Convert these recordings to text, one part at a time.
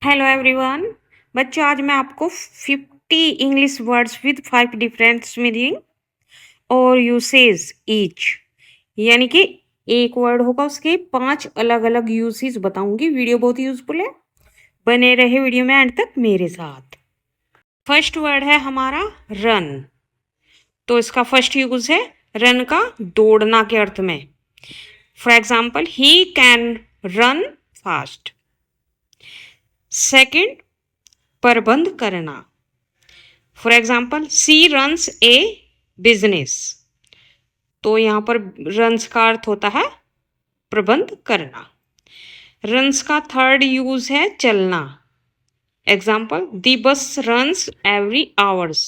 Hello everyone. बच्चों, आज मैं आपको 50 English words with 5 different meaning और यूसेज ईच, यानी कि एक वर्ड होगा उसके 5 अलग अलग यूसेज बताऊंगी। वीडियो बहुत यूजफुल है, बने रहे वीडियो में एंड तक मेरे साथ। फर्स्ट वर्ड है हमारा रन। तो इसका फर्स्ट यूज है रन का दौड़ना के अर्थ में। For example, he can run fast. Second, प्रबंध करना। For example, she runs a business. तो यहां पर रन्स का अर्थ होता है प्रबंध करना। रन्स का थर्ड यूज है चलना। एग्जाम्पल, दी बस रन्स एवरी आवर्स।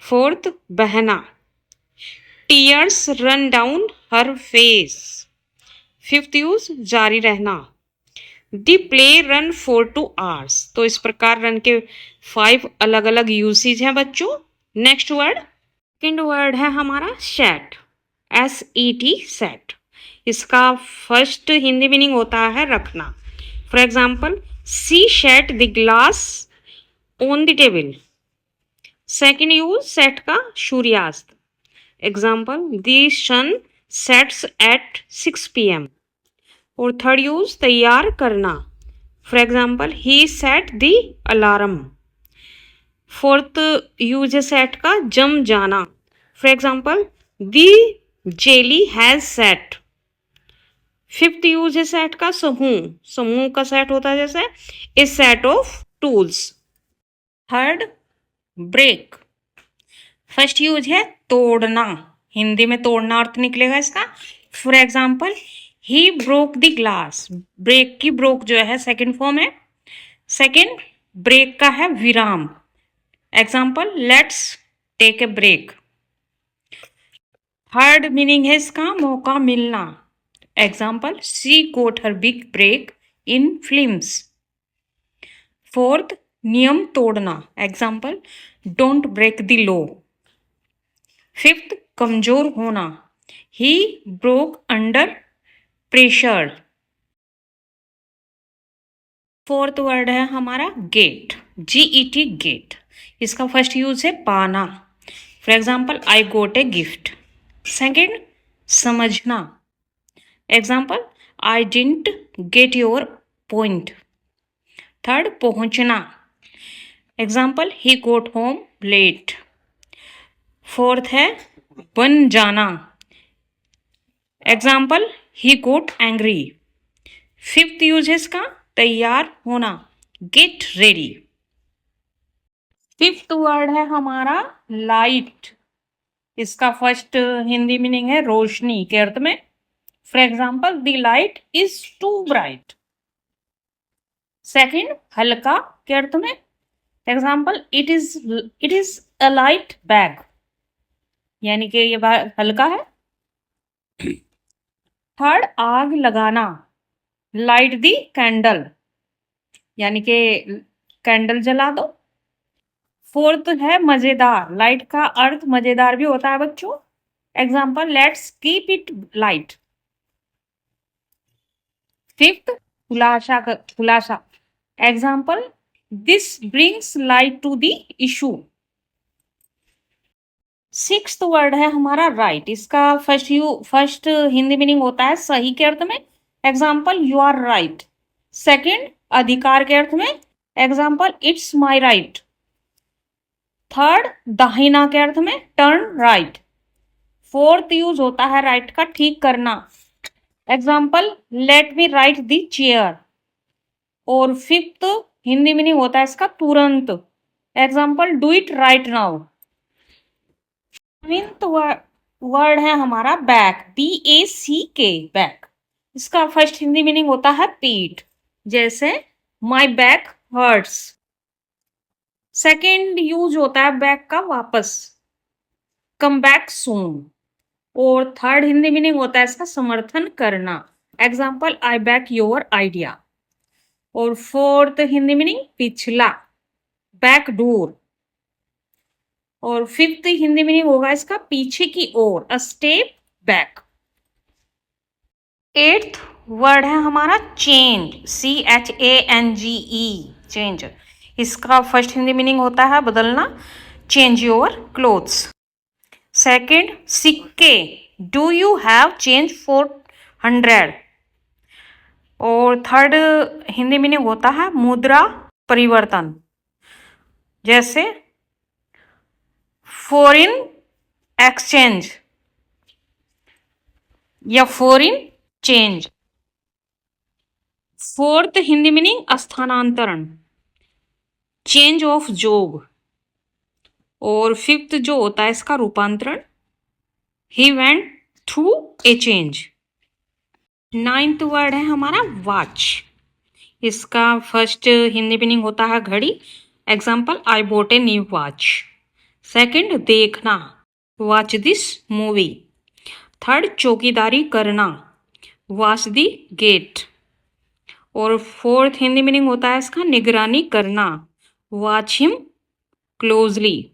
फोर्थ, बहना। टीयर्स रन डाउन हर फेस। फिफ्थ यूज, जारी रहना। दी प्ले रन 4 to 2 hours। तो इस प्रकार रन के 5 अलग अलग यूसेज हैं बच्चों। नेक्स्ट वर्ड, सेकेंड वर्ड है हमारा सेट। SET, set. इसका फर्स्ट हिंदी मीनिंग होता है रखना। For example, she set the glass on the table. Second use, set का सूर्यास्त। Example, the sun sets at 6 PM। और थर्ड यूज, तैयार करना। For example, he set the alarm. Fourth use है सेट का जम जाना। For example, the jelly has set. Fifth use है सेट का समूह। समूह का सेट होता है जैसे a set of tools. Third, break. First use है तोड़ना। हिंदी में तोड़ना अर्थ निकलेगा इसका। For example, he broke the glass. Break की ब्रोक जो है सेकेंड फॉर्म है। सेकेंड, ब्रेक का है विराम। Example, let's take a break. Third meaning है इसका मौका मिलना। Example, she got her big break in films. Fourth, नियम तोड़ना। Example, don't break the law. Fifth, कमजोर होना। He broke under pressure. Fourth word है हमारा गेट। GET, get. इसका फर्स्ट यूज है पाना। For example, I got a gift. Second, समझना। Example, I didn't get your point. Third, पहुंचना। Example, he got home late. Fourth है बन जाना। Example, he got angry. Fifth use है इसका तैयार होना। Get ready. फिफ्थ वर्ड है हमारा लाइट। इसका फर्स्ट हिंदी मीनिंग है रोशनी के अर्थ में। For example, the light is too bright. Second, हल्का के अर्थ में। Example, it is a light bag, यानी कि ये हल्का है। थर्ड, आग लगाना। लाइट दी कैंडल, यानी कि कैंडल जला दो। फोर्थ है मजेदार। लाइट का अर्थ मजेदार भी होता है बच्चों। Example, let's keep it light. Fifth, खुलासा। Example, this brings light to the issue. Sixth word है हमारा राइट। इसका फर्स्ट हिंदी मीनिंग होता है सही के अर्थ में। Example, you are right. Second, अधिकार के अर्थ में। Example, it's my right. Third, दाहिना के अर्थ में, टर्न राइट। फोर्थ यूज होता है राइट का ठीक करना। Example, let me right the chair. और फिफ्थ हिंदी मीनिंग होता है इसका तुरंत। Example, do it right now. Seventh word है हमारा बैक। BACK, back. इसका फर्स्ट हिंदी मीनिंग होता है पीठ, जैसे my back hurts. Second use होता है बैक का वापस, कम बैक सून। और थर्ड हिंदी मीनिंग होता है इसका समर्थन करना। Example, I back your idea. और फोर्थ हिंदी मीनिंग पिछला, बैक डोर। और फिफ्थ हिंदी मीनिंग होगा इसका पीछे की ओर, a step back. Eighth word है हमारा चेंज, CHANGE, चेंज। इसका फर्स्ट हिंदी मीनिंग होता है बदलना, चेंज योर क्लोथ्स। सेकंड सिक्के, do you have change for 100। और थर्ड हिंदी मीनिंग होता है मुद्रा परिवर्तन, जैसे फॉरेन एक्सचेंज या foreign change. Fourth Hindi meaning स्थानांतरण, चेंज ऑफ जॉब। और फिफ्थ जो होता है इसका रूपांतरण, he went through a change. Ninth word है हमारा वॉच। इसका फर्स्ट हिंदी मीनिंग होता है घड़ी, example I bought a new watch. Second देखना, वॉच दिस मूवी। थर्ड चौकीदारी करना, वॉच दी गेट। और फोर्थ हिंदी मीनिंग होता है इसका निगरानी करना, watch him closely.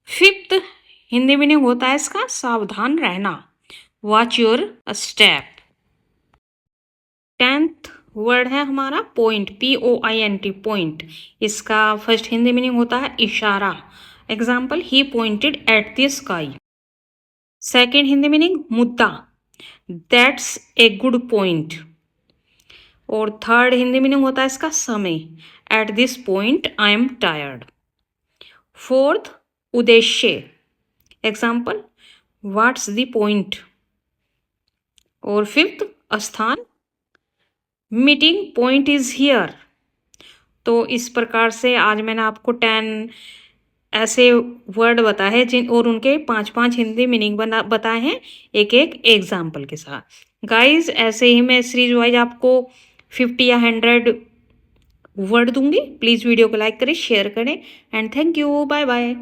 Fifth Hindi meaning होता है इसका सावधान रहना, watch your step. Tenth word है हमारा पॉइंट, POINT, पॉइंट। इसका फर्स्ट हिंदी मीनिंग होता है इशारा, example he pointed at the sky. Second Hindi meaning मुद्दा, दैट्स ए गुड पॉइंट। और थर्ड हिंदी मीनिंग होता है इसका समय, at this point I am tired. Fourth उद्देश्य, एग्जाम्पल व्हाट्स द पॉइंट। और फिफ्थ स्थान, मीटिंग पॉइंट इज हियर। तो इस प्रकार से आज मैंने आपको 10 ऐसे वर्ड बताए हैं जिन और उनके 5-5 हिंदी मीनिंग बताए हैं एक एक एग्जाम्पल के साथ। गाइज ऐसे ही मैं सीरीज वाइज आपको 50 या 100 वर्ड दूंगी। प्लीज़ वीडियो को लाइक करें, शेयर करें and thank you, bye bye.